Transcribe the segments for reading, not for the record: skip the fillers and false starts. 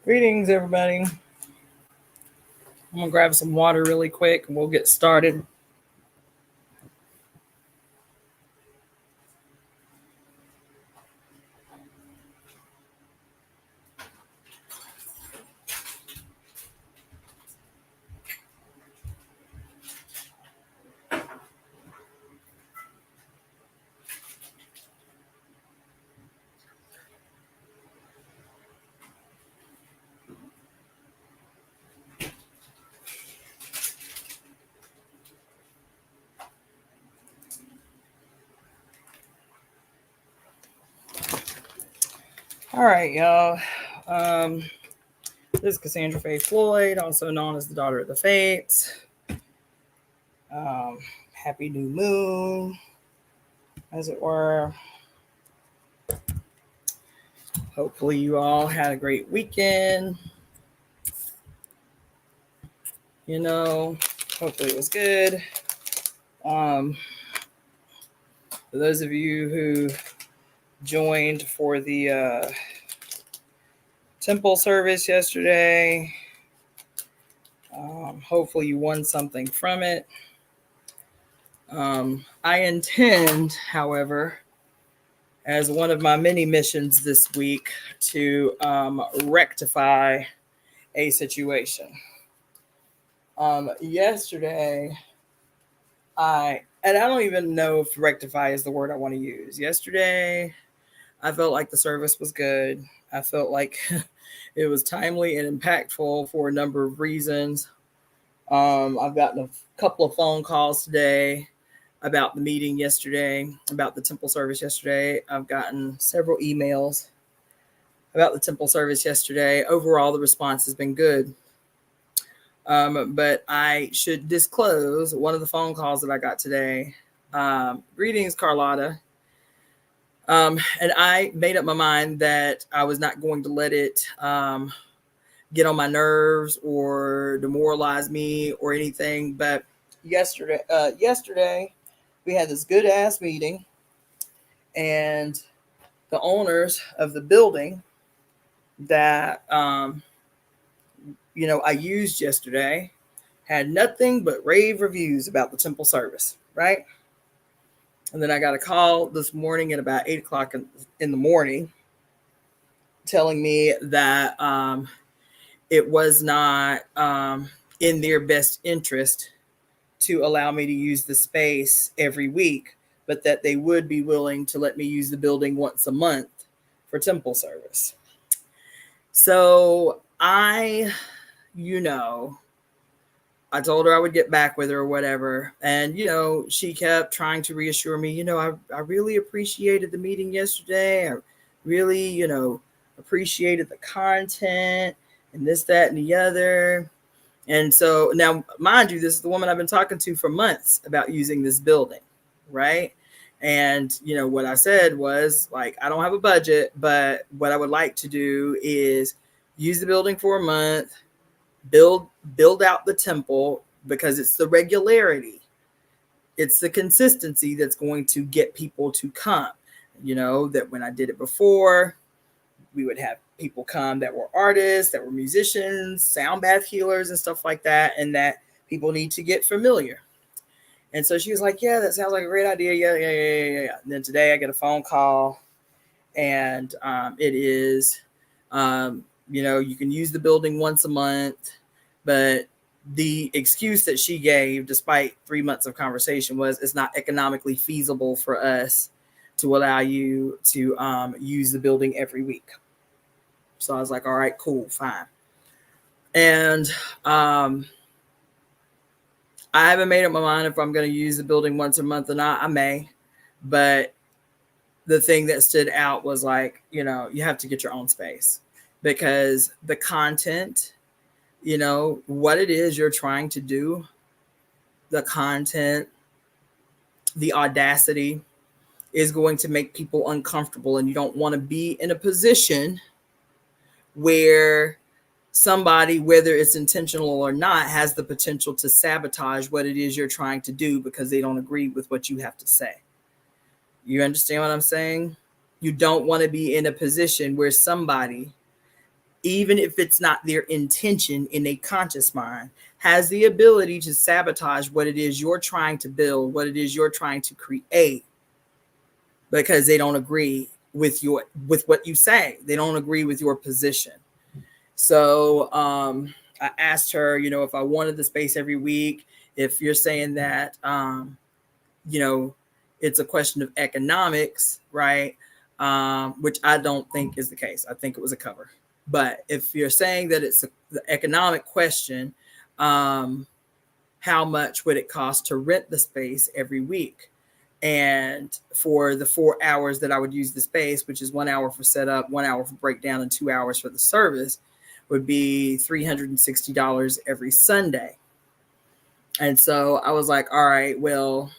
Greetings, everybody. I'm going to grab some water really quick and we'll get started. All right, y'all. This is Cassandra Floyd, also known as the daughter of the Fates. Happy new moon, as it were. Hopefully you all had a great weekend. Hopefully it was good. For those of you who joined for the temple service yesterday, hopefully you won something from it. I intend, however, as one of my many missions this week, to rectify a situation. Yesterday, I don't even know if rectify is the word I want to use. Yesterday, I felt like the service was good. I felt like it was timely and impactful for a number of reasons. I've gotten a couple of phone calls today about the meeting yesterday, about the temple service yesterday. I've gotten several emails about the temple service yesterday. Overall, the response has been good. But I should disclose one of the phone calls that I got today. Greetings, Carlotta. And I made up my mind that I was not going to let it get on my nerves or demoralize me or anything. But yesterday we had this good ass meeting, and the owners of the building that I used yesterday had nothing but rave reviews about the temple service, right? And then I got a call this morning at about 8 o'clock in the morning telling me that it was not in their best interest to allow me to use the space every week, but that they would be willing to let me use the building once a month for temple service. So I told her I would get back with her or whatever. And, she kept trying to reassure me, I really appreciated the meeting yesterday. I really, appreciated the content and this, that, and the other. And so now, mind you, this is the woman I've been talking to for months about using this building, right? And, what I said was, like, I don't have a budget, but what I would like to do is use the building for a month, build out the temple, because it's the regularity, it's the consistency that's going to get people to come. That when I did it before, we would have people come that were artists, that were musicians, sound bath healers and stuff like that, and that people need to get familiar. And so she was like, yeah, that sounds like a great idea. Yeah. And then today I get a phone call, and it is, you can use the building once a month, but the excuse that she gave, despite 3 months of conversation, was it's not economically feasible for us to allow you to use the building every week. So I was like, all right, cool, fine. And I haven't made up my mind if I'm going to use the building once a month or not. I may, but the thing that stood out was like, you have to get your own space, because the content, what it is you're trying to do, the content, the audacity is going to make people uncomfortable. And you don't want to be in a position where somebody, whether it's intentional or not, has the potential to sabotage what it is you're trying to do because they don't agree with what you have to say. You understand what I'm saying? You don't want to be in a position where somebody even if it's not their intention in a conscious mind, has the ability to sabotage what it is you're trying to build, what it is you're trying to create, because they don't agree with what you say. They don't agree with your position. So I asked her, if I wanted the space every week, if you're saying that, it's a question of economics, right? Which I don't think is the case. I think it was a cover. But if you're saying that it's the economic question, how much would it cost to rent the space every week? And for the 4 hours that I would use the space, which is 1 hour for setup, 1 hour for breakdown, and 2 hours for the service, would be $360 every Sunday. And so I was like, all right, well,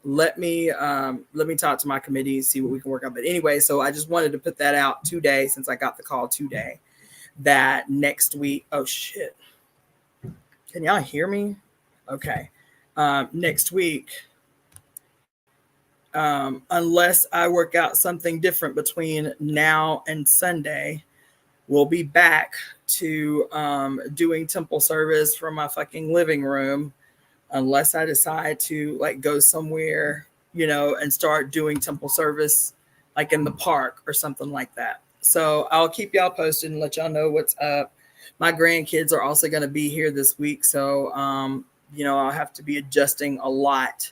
let me talk to my committee and see what we can work out. But anyway, so I just wanted to put that out today, since I got the call today, that next week. Oh shit. Can y'all hear me? Okay. Next week, unless I work out something different between now and Sunday, we'll be back to doing temple service from my fucking living room, unless I decide to go somewhere, and start doing temple service like in the park or something like that. So I'll keep y'all posted and let y'all know what's up. My grandkids are also going to be here this week. So, I'll have to be adjusting a lot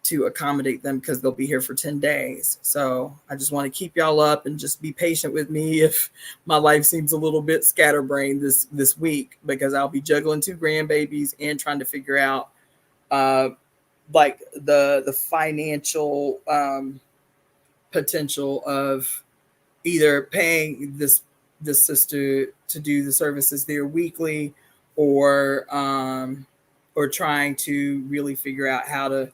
to accommodate them because they'll be here for 10 days. So I just want to keep y'all up and just be patient with me if my life seems a little bit scatterbrained this week, because I'll be juggling 2 grandbabies and trying to figure out the financial potential of either paying this sister to do the services there weekly, or trying to really figure out how to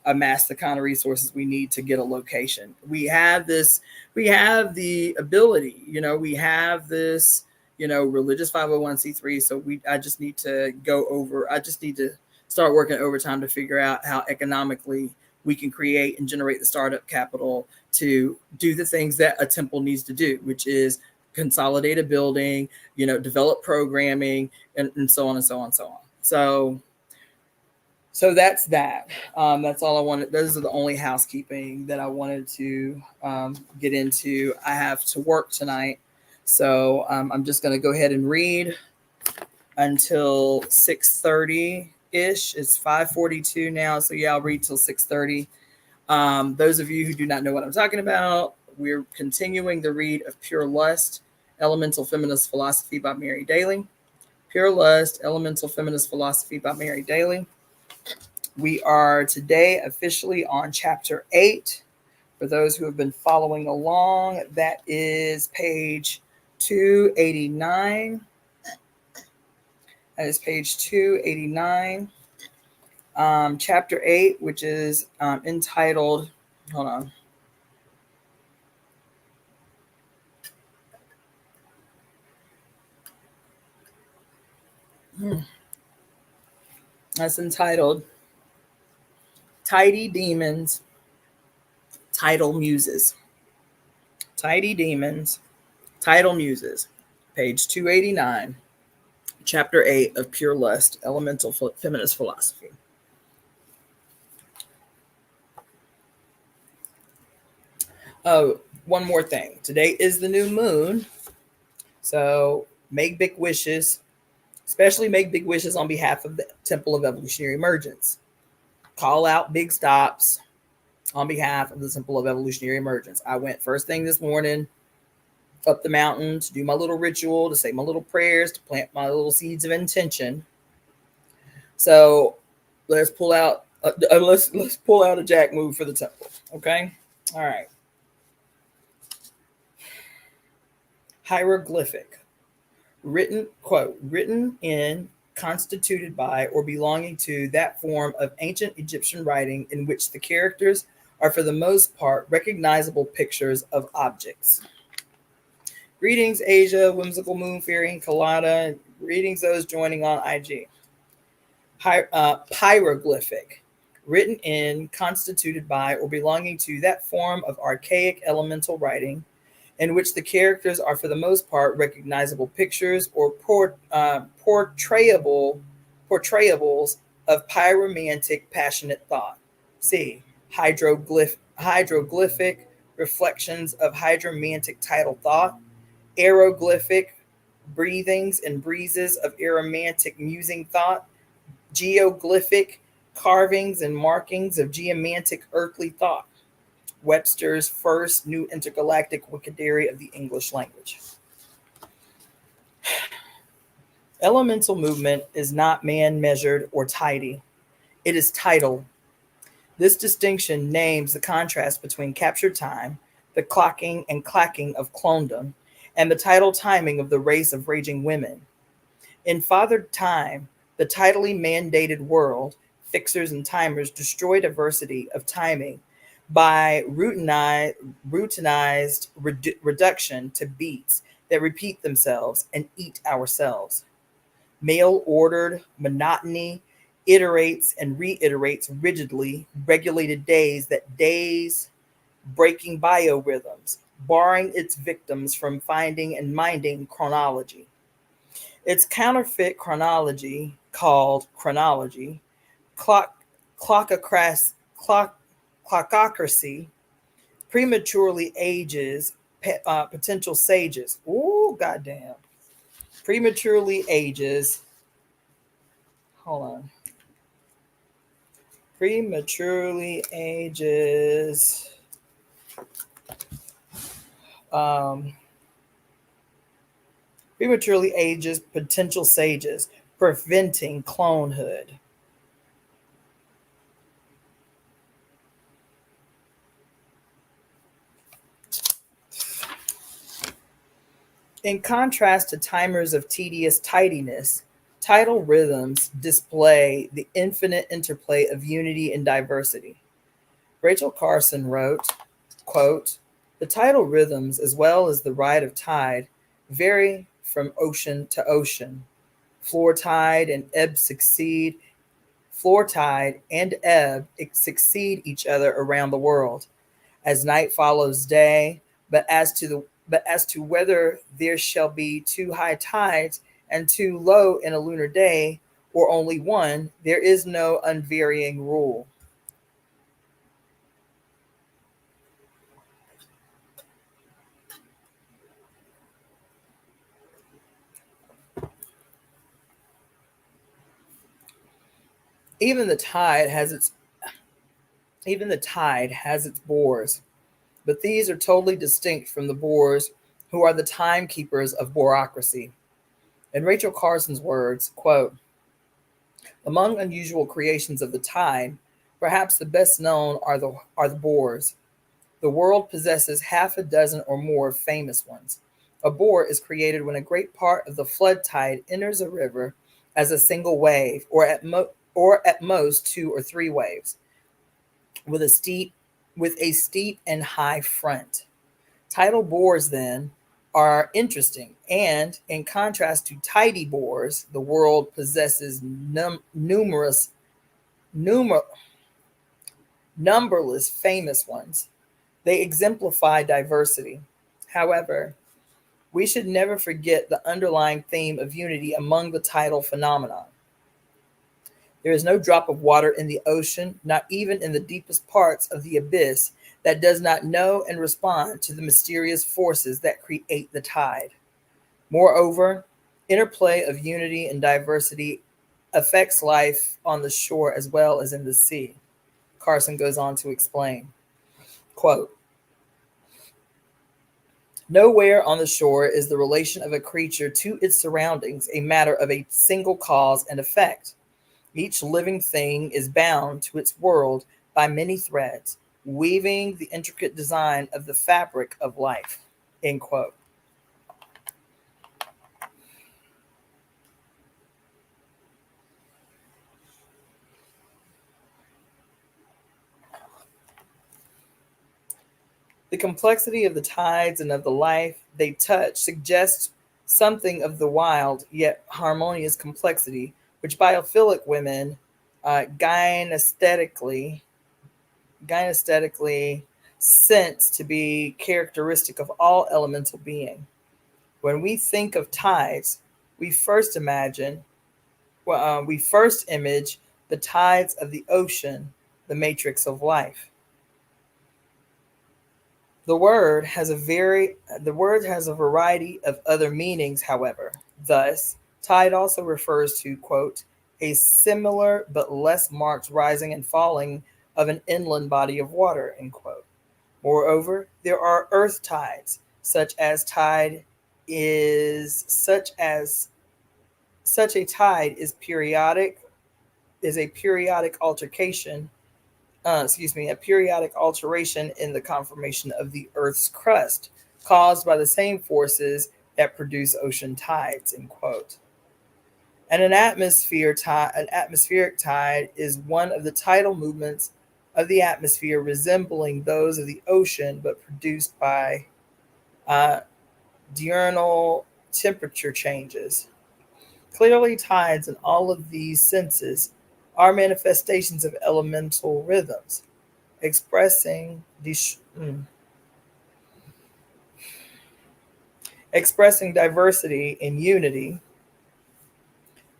amass the kind of resources we need to get a location. We have the ability, we have this, religious 501c3. So I just need to start working overtime to figure out how economically we can create and generate the startup capital to do the things that a temple needs to do, which is consolidate a building, develop programming, and so on and so on and so on. So that's that. That's all I wanted. Those are the only housekeeping that I wanted to get into. I have to work tonight, so I'm just going to go ahead and read until 6:30 ish. It's 5:42 now, so yeah, I'll read till 6:30. Those of you who do not know what I'm talking about, we're continuing the read of Pure Lust, Elemental Feminist Philosophy by Mary Daly. Pure Lust, Elemental Feminist Philosophy by Mary Daly. We are today officially on chapter 8. For those who have been following along, that is page 289. That is page 289. Chapter 8, which is entitled, hold on. That's entitled Tidy Demons, Tidal Muses. Tidy Demons, Tidal Muses, page 289, chapter 8 of Pure Lust, Elemental Feminist Philosophy. Oh, one more thing. Today is the new moon, so make big wishes, especially make big wishes on behalf of the Temple of Evolutionary Emergence. Call out big stops on behalf of the Temple of Evolutionary Emergence. I went first thing this morning up the mountain to do my little ritual, to say my little prayers, to plant my little seeds of intention. So let's pull out let's pull out a jack move for the temple. Okay. All right. Hieroglyphic. Written, quote, written in, constituted by, or belonging to that form of ancient Egyptian writing in which the characters are for the most part recognizable pictures of objects. Greetings, Asia, Whimsical Moon Fairy, and Colada. Greetings, those joining on IG. Pyroglyphic. Written in, constituted by, or belonging to that form of archaic elemental writing in which the characters are for the most part recognizable pictures or portrayables of pyromantic passionate thought. C. Hydroglyphic reflections of hydromantic tidal thought, aeroglyphic breathings and breezes of aromantic musing thought, geoglyphic carvings and markings of geomantic earthly thought. Webster's first New Intergalactic Wikidictionary of the English Language. Elemental movement is not man measured or tidy. It is tidal. This distinction names the contrast between captured time, the clocking and clacking of clonedom, and the tidal timing of the race of raging women. In Fathered Time, the tidally mandated world, fixers and timers destroy diversity of timing by routinized reduction to beats that repeat themselves and eat ourselves. Mail ordered monotony iterates and reiterates rigidly regulated days that days breaking biorhythms, barring its victims from finding and minding chronology. Its counterfeit chronology, called chronology, clockocracy, prematurely ages potential sages. Ooh, goddamn. Prematurely ages. Hold on. Prematurely ages. Prematurely ages potential sages, preventing clonehood. In contrast to timers of tedious tidiness, tidal rhythms display the infinite interplay of unity and diversity. Rachel Carson wrote, quote, "The tidal rhythms, as well as the ride of tide, vary from ocean to ocean. Floor tide and ebb succeed each other around the world, as night follows day, but as to whether there shall be too high tides and too low in a lunar day, or only one, there is no unvarying rule." Even the tide has its bores, but these are totally distinct from the bores who are the timekeepers of bureaucracy. In Rachel Carson's words, quote, "Among unusual creations of the tide, perhaps the best known are the bores. The world possesses half a dozen or more famous ones. A bore is created when a great part of the flood tide enters a river as a single wave, or at most two or three waves, with a steep and high front. Tidal bores, then, are interesting, and in contrast to tidy bores, the world possesses numberless famous ones. They exemplify diversity. However, we should never forget the underlying theme of unity among the tidal phenomenon. There is no drop of water in the ocean, not even in the deepest parts of the abyss, that does not know and respond to the mysterious forces that create the tide. Moreover, interplay of unity and diversity affects life on the shore as well as in the sea. Carson goes on to explain, quote, "Nowhere on the shore is the relation of a creature to its surroundings a matter of a single cause and effect. Each living thing is bound to its world by many threads, weaving the intricate design of the fabric of life." End quote. The complexity of the tides and of the life they touch suggests something of the wild yet harmonious complexity which biophilic women gynesthetically sense to be characteristic of all elemental being. When we think of tides, we first imagine, we first image the tides of the ocean, the matrix of life. The word has a variety of other meanings, however. Thus, tide also refers to, quote, a similar but less marked rising and falling of an inland body of water, end quote. Moreover, there are earth tides, such a tide is a periodic altercation a periodic alteration in the conformation of the Earth's crust, caused by the same forces that produce ocean tides, end quote. And an atmospheric tide is one of the tidal movements of the atmosphere resembling those of the ocean, but produced by uh, diurnal temperature changes. Clearly, tides in all of these senses are manifestations of elemental rhythms, expressing expressing diversity in unity.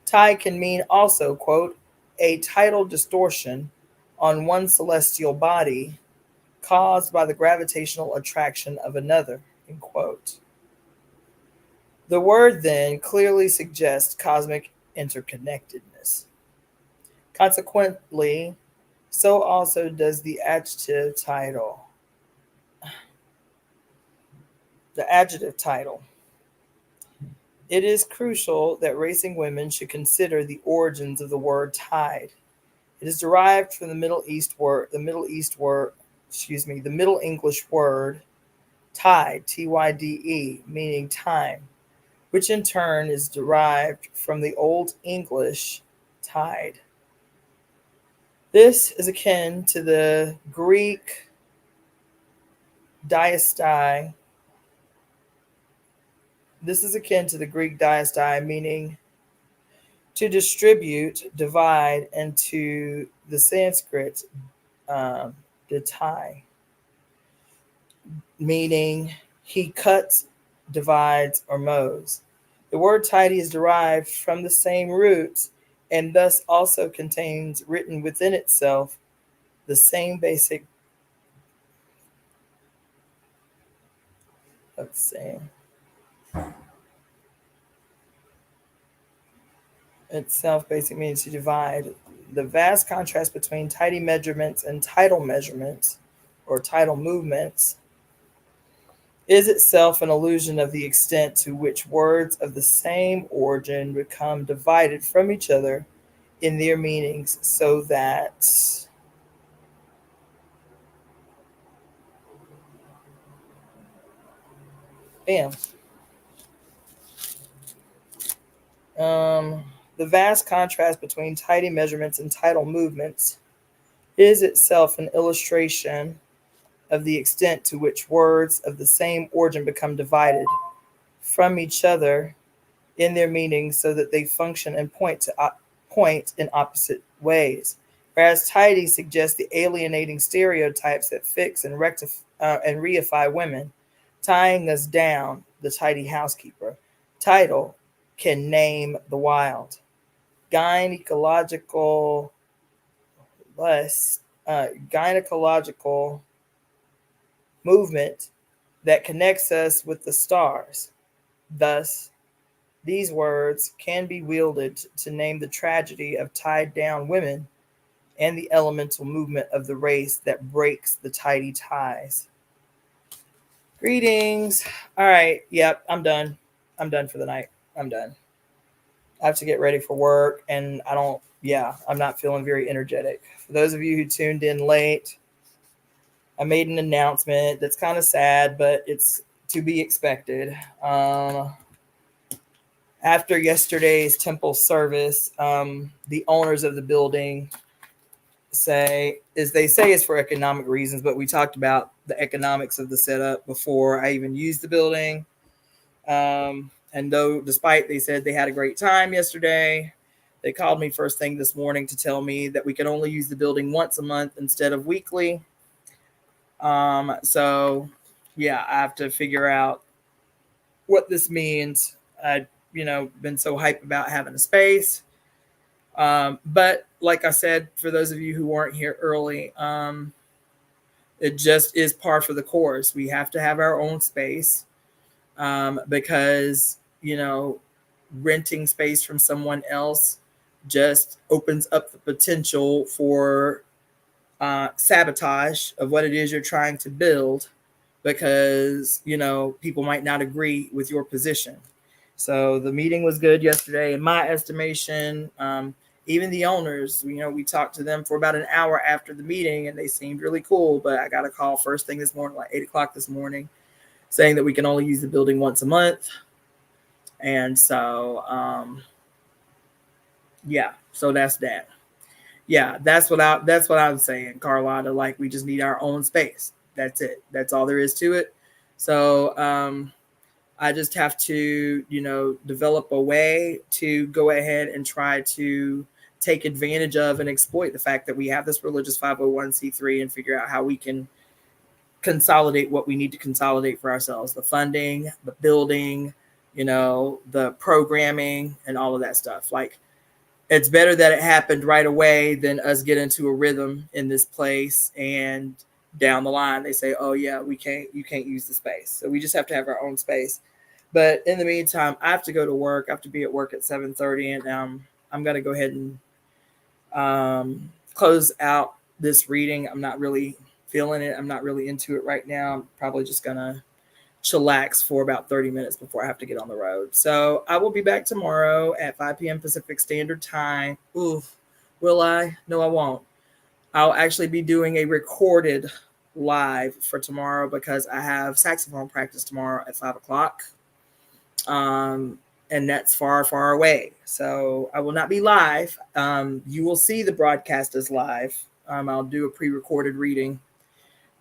Tide can mean also, quote, a tidal distortion on one celestial body caused by the gravitational attraction of another, end quote. The word then clearly suggests cosmic interconnectedness. Consequently, so also does the adjective title. The adjective title. It is crucial that racing women should consider the origins of the word tide. It is derived from the Middle English word tide, tyde, meaning time, which in turn is derived from the Old English tide. This is akin to the Greek diastye. Meaning to distribute, divide, and to the Sanskrit datai, meaning he cuts, divides, or mows. The word tidy is derived from the same roots and thus also contains written within itself the same basic, let's see, itself basic means to divide. The vast contrast between tidy measurements and tidal measurements or tidal movements is itself an illusion of the extent to which words of the same origin become divided from each other in their meanings, so that bam. Um, the vast contrast between tidy measurements and tidal movements is itself an illustration of the extent to which words of the same origin become divided from each other in their meanings, so that they function and point in opposite ways. Whereas tidy suggests the alienating stereotypes that fix and reify women, tying us down, the tidy housekeeper. Tidal can name the wild. Gynecological gynecological movement that connects us with the stars. Thus, these words can be wielded to name the tragedy of tied down women and the elemental movement of the race that breaks the tidy ties. Greetings. All right. Yep, I'm done. I'm done for the night. I'm done. I have to get ready for work, and I'm not feeling very energetic. For those of you who tuned in late, I made an announcement that's kind of sad, but it's to be expected. After yesterday's temple service, the owners of the building say it's for economic reasons, but we talked about the economics of the setup before I even used the building. And despite they said they had a great time yesterday, they called me first thing this morning to tell me that we can only use the building once a month instead of weekly. So yeah, I have to figure out what this means. I, been so hyped about having a space. But like I said, for those of you who weren't here early, it just is par for the course. We have to have our own space, because, renting space from someone else just opens up the potential for sabotage of what it is you're trying to build, because, people might not agree with your position. So the meeting was good yesterday, in my estimation. Even the owners, we talked to them for about an hour after the meeting, and they seemed really cool. But I got a call first thing this morning, like 8 o'clock this morning, saying that we can only use the building once a month. And so, yeah, so that's that. Yeah, that's what I'm saying, Carlotta. Like, we just need our own space. That's it. That's all there is to it. So, I just have to, develop a way to go ahead and try to take advantage of and exploit the fact that we have this religious 501c3 and figure out how we can consolidate what we need to consolidate for ourselves: the funding, the building, the programming, and all of that stuff. Like, it's better that it happened right away than us get into a rhythm in this place and down the line they say, oh yeah, you can't use the space. So we just have to have our own space. But in the meantime, I have to go to work. I have to be at work at 7:30, and I'm going to go ahead and close out this reading. I'm not really feeling it. I'm not really into it right now. I'm probably just going to chillax for about 30 minutes before I have to get on the road. So I will be back tomorrow at 5 p.m. Pacific Standard Time. Oof. Will I? No, I won't. I'll actually be doing a recorded live for tomorrow because I have saxophone practice tomorrow at 5 o'clock. And that's far, far away. So I will not be live. You will see the broadcast as live. I'll do a pre-recorded reading,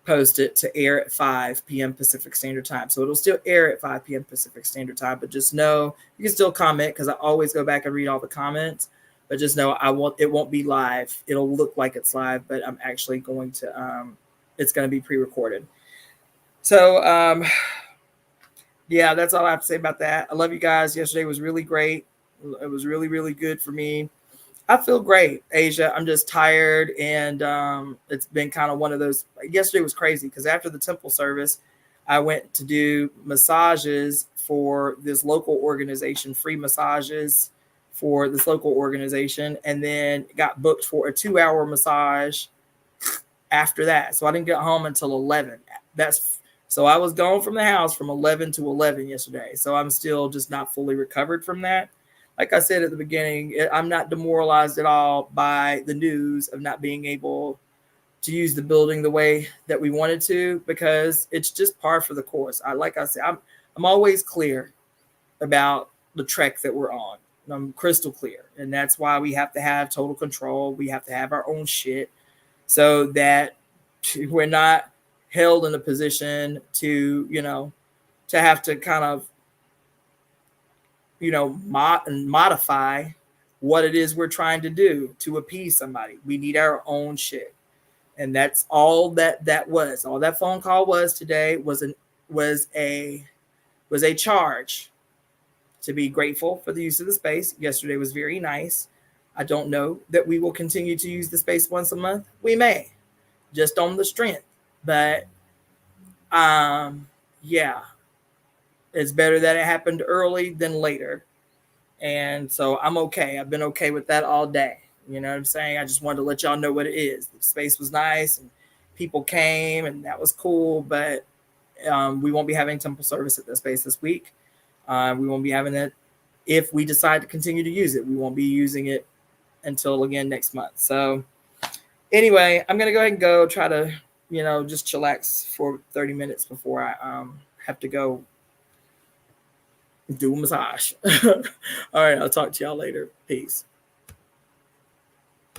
post it to air at 5 p.m. Pacific Standard Time. So it'll still air at 5 p.m. Pacific Standard Time, but just know you can still comment because I always go back and read all the comments. But just know it won't be live. It'll look like it's live, but I'm actually going to it's going to be pre-recorded. So yeah, that's all I have to say about that. I love you guys. Yesterday was really great. It was really, really good for me. I feel great, Asia. I'm just tired, and it's been kind of one of those. Yesterday was crazy because after the temple service, I went to do massages for this local organization, free massages for this local organization, and then got booked for a 2-hour massage after that. So I didn't get home until 11. So I was gone from the house from 11 to 11 yesterday. So I'm still just not fully recovered from that. Like I said at the beginning, I'm not demoralized at all by the news of not being able to use the building the way that we wanted to, because it's just par for the course. Like I said, I'm always clear about the trek that we're on. I'm crystal clear. And that's why we have to have total control. We have to have our own shit so that we're not held in a position to, to have to kind of, modify what it is we're trying to do to appease somebody. We need our own shit. And that's all that was. All that phone call was today was a charge to be grateful for the use of the space. Yesterday was very nice. I don't know that we will continue to use the space once a month. We may, just on the strength. But yeah, it's better that it happened early than later. And so I'm okay. I've been okay with that all day. You know what I'm saying? I just wanted to let y'all know what it is. The space was nice and people came, and that was cool. But we won't be having temple service at the space this week. We won't be having that if we decide to continue to use it. We won't be using it until again next month. So anyway, I'm going to go ahead and go try to, just chillax for 30 minutes before I have to go do a massage. All right, I'll talk to y'all later. Peace.